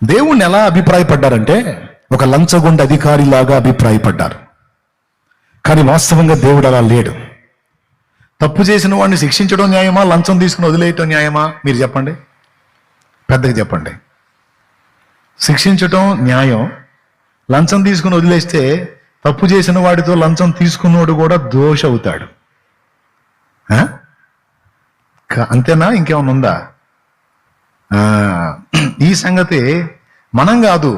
దేవుణ్ణి ఎలా అభిప్రాయపడ్డారంటే ఒక లంచగొండ అధికారిలాగా అభిప్రాయపడ్డారు. కానీ వాస్తవంగా దేవుడు అలా లేడు. తప్పు చేసిన వాడిని శిక్షించడం న్యాయమా, లంచం తీసుకుని వదిలేయటం న్యాయమా? మీరు చెప్పండి, పెద్దగా చెప్పండి. శిక్షించటం న్యాయం. లంచం తీసుకుని వదిలేస్తే తప్పు చేసిన వాడితో లంచం తీసుకున్నవాడు కూడా దోష అవుతాడు. అంతేనా? ఇంకేమైనా ఉందా? ఈ సంగతి మనం కాదు,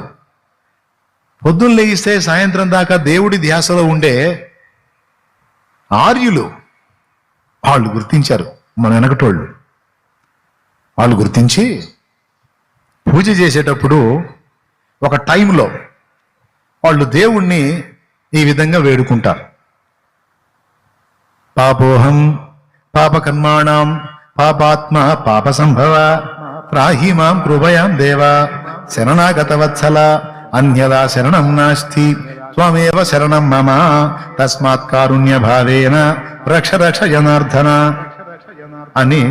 పొద్దున్న లేగిస్తే సాయంత్రం దాకా దేవుడి ధ్యాసలో ఉండే ఆర్యులు వాళ్ళు గుర్తించారు. మన వెనకటోళ్ళు వాళ్ళు గుర్తించి పూజ చేసేటప్పుడు ఒక టైంలో వాళ్ళు దేవుణ్ణి ఈ విధంగా వేడుకుంటారు. పాపోహం పాపకర్మాణం పాపాత్మ పాప సంభవ త్రాహి మాం కృపయాం దేవ శరణాగత వత్సల అన్యదా శరణం నాస్తి త్వమేవ శరణం మమ తస్మాత్ కారుణ్య భావేన రక్ష రక్ష జనార్దన అని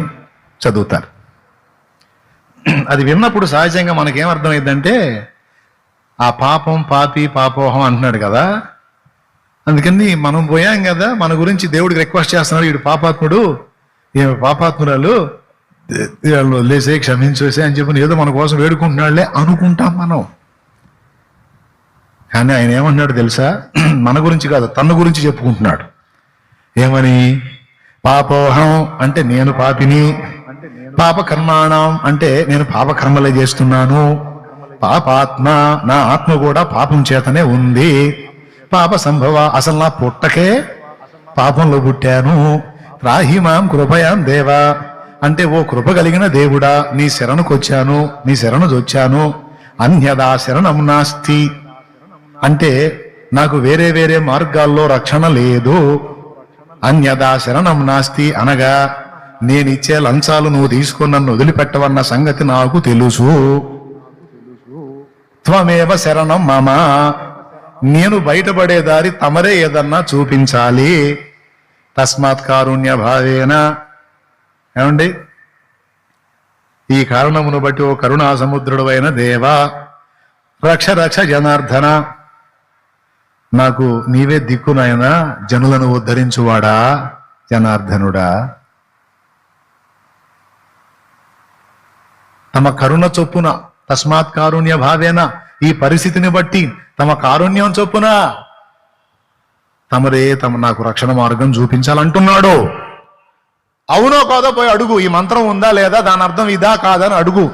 చదువుతారు. అది విన్నప్పుడు సహజంగా మనకేమర్థమైందంటే ఆ పాపం పాపి పాపోహం అంటున్నాడు కదా, అందుకని మనం పోయాం కదా, మన గురించి దేవుడికి రిక్వెస్ట్ చేస్తున్నాడు, వీడు పాపాత్ముడు ఏమి పాపాత్మురాలు వదిలేసే క్షమించేసే అని చెప్పి ఏదో మన కోసం వేడుకుంటున్నాడులే అనుకుంటాం మనం. కానీ ఆయన ఏమంటున్నాడు తెలుసా? మన గురించి కాదు, తన గురించి చెప్పుకుంటున్నాడు. ఏమని? పాపోహం అంటే నేను పాపిని, పాపకర్మాణం అంటే నేను పాపకర్మలే చేస్తున్నాను, పాపాత్మ నా ఆత్మ కూడా పాపం చేతనే ఉంది, పాప సంభవ అసలు నా పుట్టకే పాపంలో పుట్టాను, రాహిమాం కృపయాం దేవా అంటే ఓ కృప కలిగిన దేవుడా నీ శరణకు వచ్చాను, నీ శరణు వచ్చాను, అన్యదా శరణం నాస్తి అంటే నాకు వేరే వేరే మార్గాల్లో రక్షణ లేదు. అన్యదా శరణం నాస్తి అనగా నేనిచ్చే లంచాలు నువ్వు తీసుకుని నన్ను వదిలిపెట్టవన్న సంగతి నాకు తెలుసు. త్వమేవ శరణం మమ నేను బయటపడే దారి తమరే ఏదన్నా చూపించాలి. తస్మాత్ కారుణ్య భావేన ఏమండి ఈ కారణమును బట్టి ఓ కరుణా సముద్రుడు అయిన దేవా రక్ష రక్ష జనార్దన నాకు నీవే దిక్కు నాయనా, జనులను ఉద్ధరించువాడా జనార్దనుడా. తమ కరుణ చొప్పున తస్మాత్ కారుణ్య భావేన ఈ పరిస్థితిని బట్టి తమ కారుణ్యం చొప్పున తమరే నాకు రక్షణ మార్గం చూపించాలంటున్నాడు. అవునో కాదో పోయి అడుగు, ఈ మంత్రం ఉందా లేదా, దాని అర్థం ఇదా కాదని అడుగు.